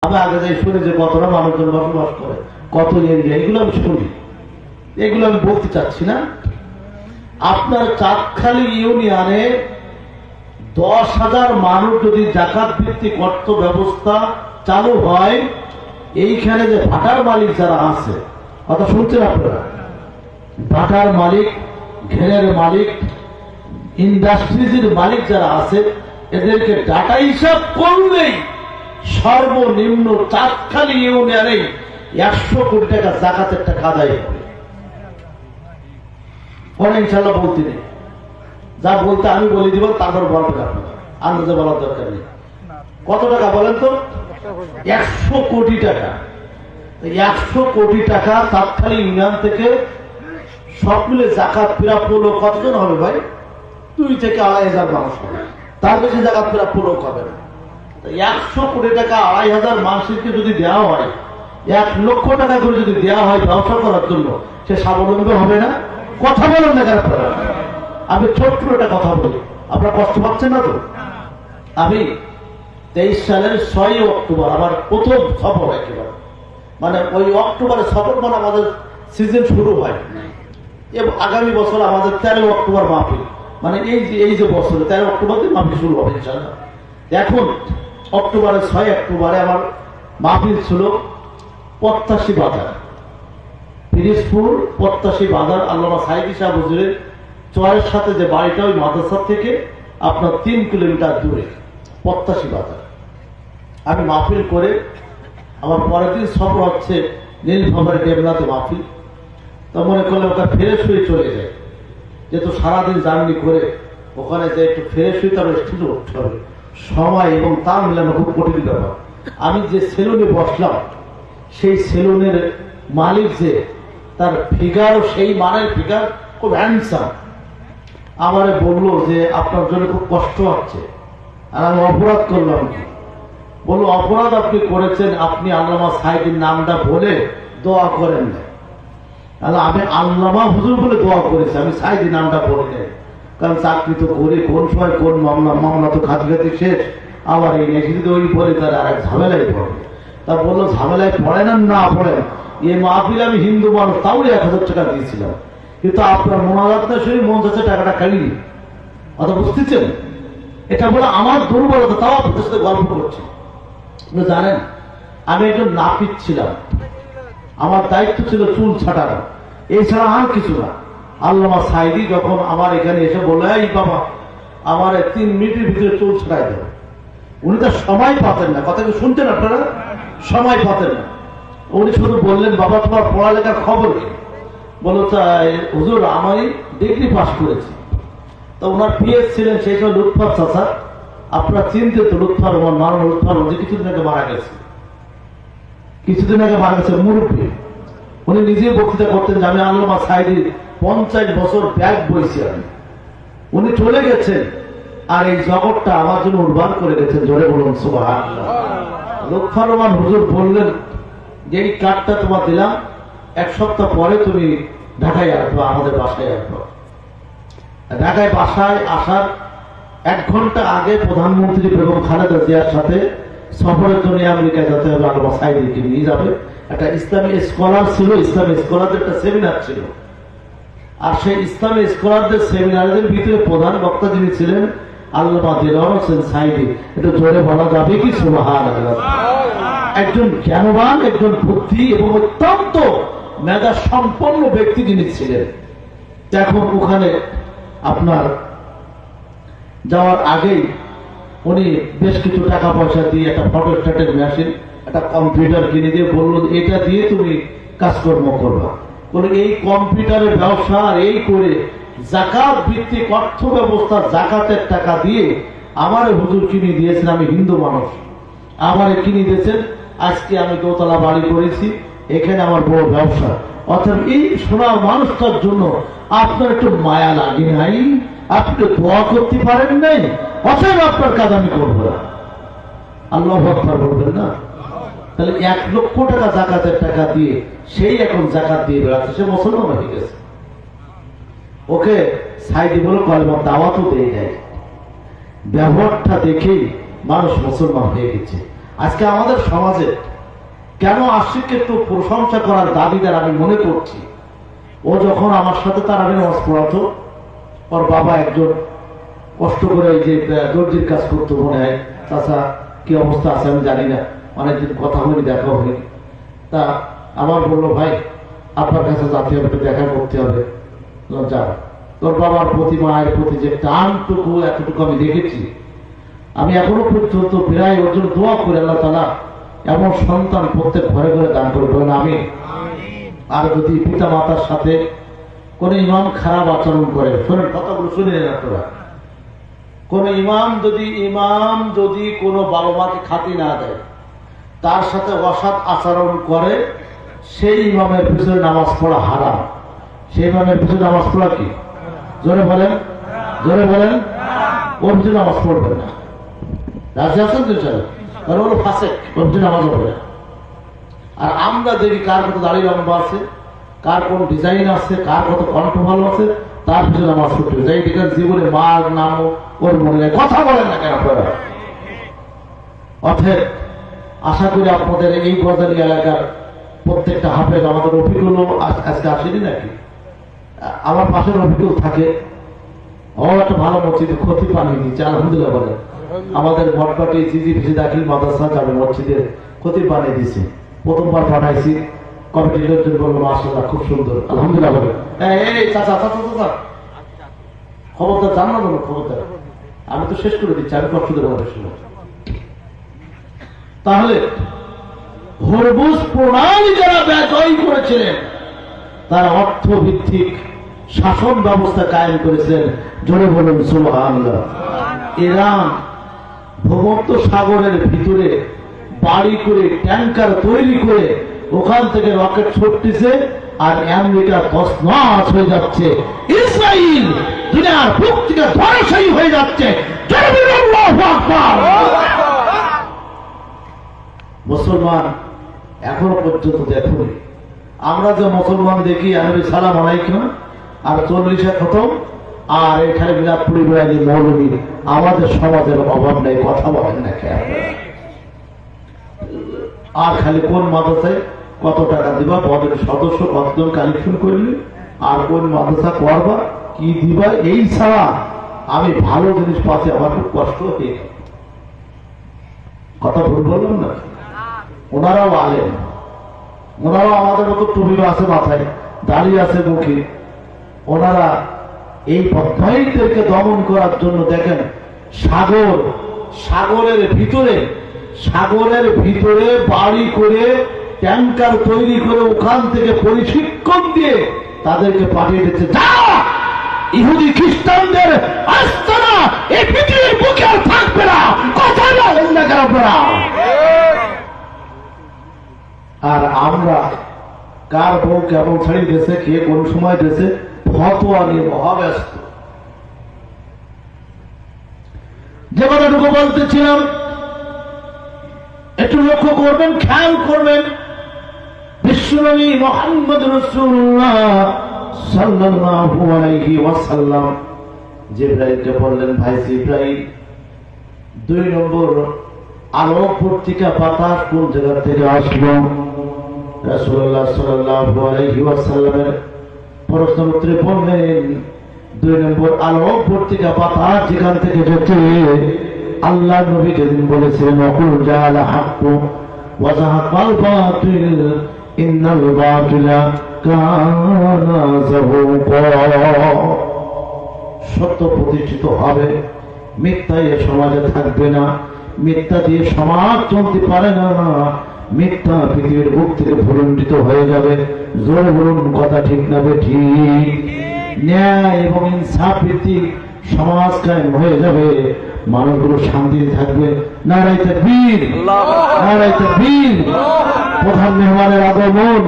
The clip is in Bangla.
আমি আগে যাই শুনি যে কতটা মানুষজন বসবাস করে, কত এরিয়া, এগুলো আমি শুনি, এগুলো আমি বলতে চাচ্ছি না। আপনার চাঁদখালী ইউনিয়নে 10,000 মানুষ যদি জাকাত ভিত্তিক অর্থ ব্যবস্থা চালু হয়, এইখানে যে ভাটার মালিক যারা আছে, কথা শুনছেন আপনারা, ভাটার মালিক, ঘেরের মালিক, ইন্ডাস্ট্রিজের মালিক যারা আছে, এদেরকে ডাটা হিসাব করলেই সর্বনিম্ন চাঁদখালী ইউনিয়নে 100 কোটি টাকা জাকাতের টাকা আদায় হবে। পরে ইনশাল্লাহ বলতে নেই, যা বলতে আমি বলে দিব, তারপর বলবেন আপনারা, আন্দাজে বলার দরকার নেই। কত টাকা বলেন তো? 100 কোটি টাকা। 100 কোটি টাকা চাঁদখালী ইউনিয়ন থেকে সব মিলে জাকাত প্রাপ্য লোক কতজন হবে ভাই? 2 থেকে 2,500 মানুষ হবে, তার বেশি জাকাত প্রাপ্য লোক হবে না। 100 কোটি টাকা 2,500 মানুষকে যদি দেওয়া হয়, 1 লক্ষ টাকা করে যদি দেওয়া হয় ব্যবসা করার জন্য, সে স্বাবলম্বী হবে না? কথা বলেন না কেন আপনারা? আমি ছোট্ট একটা কথা বলি, আপনারা কষ্ট পাচ্ছেন না তো? আমি 23 সালের 6 অক্টোবর আমার প্রথম সফর, একেবারে মানে ওই অক্টোবরের সফর, মানে আমাদের সিজন শুরু হয় এবং আগামী বছর আমাদের 13 অক্টোবর মাহফিল, মানে এই যে বছরে 13 অক্টোবর থেকে মাহফিল শুরু হবে ইনশাআল্লাহ। এখন অক্টোবরের 6 অক্টোবরে আমার মাহফিল ছিল পত্তাশী বাজার, পিরিজপুর পত্তাশী বাজার, আল্লামা সাইদি সাহেব হুজুরের চয়ের সাথে যে বাড়িটা, ওই মাদ্রাসা থেকে আপনার 3 কিলোমিটার দূরে পত্তাশী বাজার। আমি মাহফিল করে আমার পরের দিন সফর হচ্ছে নীলফামারী ডেমরাতে মাহফিল। তো মনে করলে ওটা ফ্রেশ হয়ে চলে যায়, যেহেতু সারাদিন জার্নি করে ওখানে যে একটু ফ্রেশ হয়ে তার স্টুডিও উঠতে হবে, সময় এবং তার মিলানো খুব কঠিন ব্যাপার। আমি যে সেলুনে বসলাম, সেই সেলুনের মালিক যে, তার ফিগারও সেই মানের ফিগার, খুব হ্যান্ডসাম। আমারে বললো যে আপনার জন্য খুব কষ্ট হচ্ছে। আর আমি অপরাধ করলাম কি? বললো অপরাধ আপনি করেছেন, আপনি আল্লামা সাইদির নামটা বলে দোয়া করেন না। তাহলে আমি আল্লামা হুজুর বলে দোয়া করেছি, আমি সাইদির নামটা বলে নেই, কারণ চাকরি তো করি, কোন সময় কোন মামলা তো খাতি শেষ, আবার এই নেই যদি ওই বলে তারা আর এক ঝামেলায় পড়বে। তা বললো ঝামেলায় পড়েন না পড়েন, এই মাহফিল আমি হিন্দু মানুষ, তাও 1,000 টাকা দিয়েছিলাম, কিন্তু আপনার মোনাজাতটা শুনে মন যাচ্ছে টাকাটা খাইনি। অত বুঝতেছেন? এটা বলে আমার দুর্বলতা, তাও আপনাদের সাথে গল্প করছি। জানেন, আমি একজন নাপিত ছিলাম, আমার দায়িত্ব ছিল চুল ছাটানো, এছাড়া আর কিছু না। আল্লামা সাইদি যখন আমার এখানে এসে বললো, এই বাবা আমার 3 মিনিটের ভিতরে চুল ছাটাই দেবে, উনি তো সময় পাতেন না। কথা কি শুনতেন আপনারা? সময় পাতেন না। উনি শুধু বললেন, বাবা তোমার পড়ালেখার খবর কি? বলো হুজুর আমি ডিগ্রি পাস করেছি। তো ওনার পিএস ছিলেন সেই সময় লুৎফর চাচা, আপনারা চিনতে তো, লুৎফর রহমান, মারুন লুৎফর, যে কিছুদিন আগে মারা গেছে, মুরব্বী। উনি নিজে বক্তৃতা করতেন যে আমি আল্লামা সাইদির 50 বছর ব্যাগ বইছি আমি। উনি চলে গেছেন, আর এই জগৎটা আমার জন্য উর্বর করে গেছেন, জোরে বলুন সুবহানাল্লাহ। লুৎফর রহমান হুজুর বললেন যে এই কার্ডটা তোমার দিলাম, 1 সপ্তাহ পরে তুমি ঢাকায় আসবো, আমাদের বাসায় আসবো। ঢাকায় বাসায় আসার 1 ঘন্টা আগে প্রধানমন্ত্রী বেগম খালেদা জিয়ার সাথে সফরের জন্য আমেরিকায় যেতে হবে, আল্লামা সাইদিকে নিয়ে যাবে। একটা ইসলামী স্কলার ছিল, ইসলামী স্কলারদের একটা সেমিনার ছিল, আর সেই ইসলামী স্কলারদের সেমিনারের ভিতরে প্রধান বক্তা যিনি ছিলেন আল্লামা দিলওয়ার হোসেন সাইদি। একটু জোরে বলা যাবে কি সুবহানাল্লাহ? একজন জ্ঞানবান, একজন বুদ্ধি এবং অত্যন্ত মেধা সম্পন্ন ব্যক্তি যিনি ছিলেন। এখন ওখানে আপনার যাওয়ার আগেই উনি বেশ কিছু টাকা পয়সা দিয়ে একটা ফটোস্ট্যাটের মেশিন, একটা কম্পিউটার কিনে দিয়ে বললো, এটা দিয়ে তুমি কাজকর্ম করবা। বলে এই কম্পিউটারের ব্যবসা এই করে জাকাত ভিত্তিক অর্থ ব্যবস্থা, জাকাতের টাকা দিয়ে আমার হুজুর কিনে দিয়েছেন, আমি হিন্দু মানুষ, আমার কিনে দিয়েছেন। আজকে আমি 2 তলা বাড়ি করেছি, এখানে আমার বড় ব্যবসা। অর্থাৎ এই সোনার মানুষটার জন্য আপনার একটু মায়া লাগে নাই? আপনি দোয়া করতে পারেন নাই? অতএব আপনার কাজ আমি করবো না। আল্লাহু আকবার বলবেন না? তাহলে 1 লক্ষ টাকা জাকাতের টাকা দিয়ে সেই এখন জাকাত দিয়ে বেড়াচ্ছে, সে মুসলমান হয়ে গেছে। ওকে সাইদি বলে কলমার দাওয়াতও দিয়ে দেয়। ব্যবহারটা দেখেই মানুষ মুসলমান হয়ে গেছে। আজকে আমাদের সমাজে কেন আশিককে একটু প্রশংসা করার দাবিদার আমি মনে করছি, ও যখন আমার সাথে তারাবি নামাজ পড়াতো, ওর বাবা একজন কষ্ট করে এই যে দর্জির কাজ করতো, মনে হয় চাচা কি অবস্থা আছে আমি জানি না, অনেকদিন কথা হয়নি, দেখা হয়নি। তা আমার বললো, ভাই আপনার কাছে যাতে হবে, একটু দেখা করতে হবে। যাও। তোর বাবার প্রতি, মায়ের প্রতি যে টানটুকু এতটুকু আমি দেখেছি, আমি এখনো পর্যন্ত প্রায় ওর জন্য দোয়া করে আল্লাহ তাআলা এমন সন্তান প্রত্যেক ঘরে ঘরে দান করে বলেন আমি। আর যদি পিতা মাতার সাথে কোন ইমাম খারাপ আচরণ করে, শোনেন কথাগুলো শুনে নেন আপনারা, কোন ইমাম যদি কোনো বাবা মাকে খাতি না দেয়, তার সাথে অসৎ আচরণ করে, সেই ইমামের পিছনে নামাজ পড়া হারাম। সেই ইমামের পিছনে নামাজ পড়া কি? জোরে বলেন, জোরে বলেন। ওর পিছনে নামাজ পড়বে না, রাজি আছেন তো? চলো, কারণ ওর ফাঁসে, ওর পিছনে নামাজ পড়বে না। আর আমরা দেখি কার কত দাড়ি লম্বা আছে, কার কোন ডিজাইন আছে, কার কত কণ্ঠ ভালো আছে, তার পিছনে নামাজ পড়তে যাই দেখেন জীবনে মার নামও ওর মনে নেই, কথা বলেন না কেন আপনারা? অথের আশা করি আপনাদের এই গজালি এলাকার প্রত্যেকটা হাফেজ, আমাদের রফিকুল আজকে আসেনি নাকি? আমার পাশে রফিকুল থাকে, ও একটা ভালো মসজিদ ক্ষতি পানি দিচ্ছে, আলহামদুলিল্লাহ বলে। আমাদের মঠবাটি জিজি ভিসি দাখিল মাদ্রাসা যাবে মসজিদের ক্ষতি পানি দিছে, প্রথমবার পাঠাইছি, কমিটির লোকজন বললো মাশাআল্লাহ খুব সুন্দর, আলহামদুলিল্লাহ বলে। এই চাচা চাচা চাচা খবরদার, জান না বলো খবরদার, আমি তো শেষ করে দিচ্ছি, আমি কষ্ট দেবো আমাদের সময়। তাহলে হরমুজ প্রণালী যারা ব্যয় করেছিলেন, তারা অর্থভিত্তিক শাসন ব্যবস্থা কায়েম করেছেন, জোরে বলুন সুবহানাল্লাহ। ইরান ভূমধ্য সাগরের ভিতরে বাড়ি করে, ট্যাঙ্কার তৈরি করে ওখান থেকে রকেট ছড়তেছে, আর আমেরিকা তছনছ হয়ে যাচ্ছে, ইসরায়েল দুনিয়ার বুক থেকে ধরাশায়ী হয়ে যাচ্ছে। আল্লাহু আকবার। মুসলমান এখনো পর্যন্ত দেখুন, আমরা যে মুসলমান দেখি আরবি সালাম আলাইকুম আর 40 খতম, আর এখানে বিরাট পরিবার মৌলবী, আমাদের সমাজের অভাব নেই, কথা বলেন না কেন? আর খালি কোন মাদ্রাসায় কত টাকা দিবা, পদের সদস্য কতজন কালেকশন করলে, আর কোন মাদ্রাসা করবা, কি দিবা, এই ছাড়া আমি ভালো জিনিস পাচ্ছি, আমার খুব কষ্ট হয়ে গেল। কথা ভুল বললাম না? ওনারাও আলেন, ওনারাও আমাদের মতো টুপি আছে মাথায়, দাঁড়িয়ে আছে মুখে, ওনারা এই বদমাইশদেরকে দমন করার জন্য দেখেন সাগরের ভিতরে বাড়ি করে, ট্যাঙ্কার তৈরি করে, ওখান থেকে প্রশিক্ষণ দিয়ে তাদেরকে পাঠিয়ে দিচ্ছে, যা ইহুদি খ্রিস্টানদের আস্তানা এই পৃথিবীর বুকে আর থাকবে না, কথা বলেন না কেন আপনারা? আর আমরা কার বউ কেমন ছাড়ি দিয়েছে, কে কোন সময় দিয়েছে, ফতোয়া নিয়ে মহাব্যস্ত। যে কথাটুকু বলতেছিলাম একটু লক্ষ্য করবেন, খেয়াল করবেন। বিশ্বনবী মুহাম্মদ রাসূলুল্লাহ সাল্লাল্লাহু আলাইহি ওয়াসাল্লাম জিবরাইলকে বললেন, ভাই জিবরাইল, 2 নম্বর আলোক পত্রিকা বাতাস কোন জায়গা থেকে আসলো? রাসূলুল্লাহ সাল্লাল্লাহু আলাইহি ওয়াসাল্লামের প্রশ্ন উত্তরে বললেন, 2 নম্বর আলোক পত্রিকা বাতাস যেখান থেকে যেতে আল্লাহ নবী যেদিন বলেছিলেন, অকুল জাল হাক্কু ওয়া যাহাকাল বাতিল ইন্নাল বাতিলা কানা যাহুকা। সত্য প্রতিষ্ঠিত হবে, মিথ্যা এ সমাজে থাকবে না, মিথ্যা দিয়ে সমাজ চলতে পারে না, মিথ্যা পৃথিবীর বুক থেকে ভুলুণ্ঠিত হয়ে যাবে। জোরে বলুন কথা ঠিক না ঠিক? ন্যায় এবং ইনসাফ ভিত্তিক সমাজ কায়েম হয়ে যাবে, মানুষগুলো শান্তিতে থাকবে। নারায়ে তাকবীর, নারায়ে তাকবীর। প্রধান মেহমানের আগমন।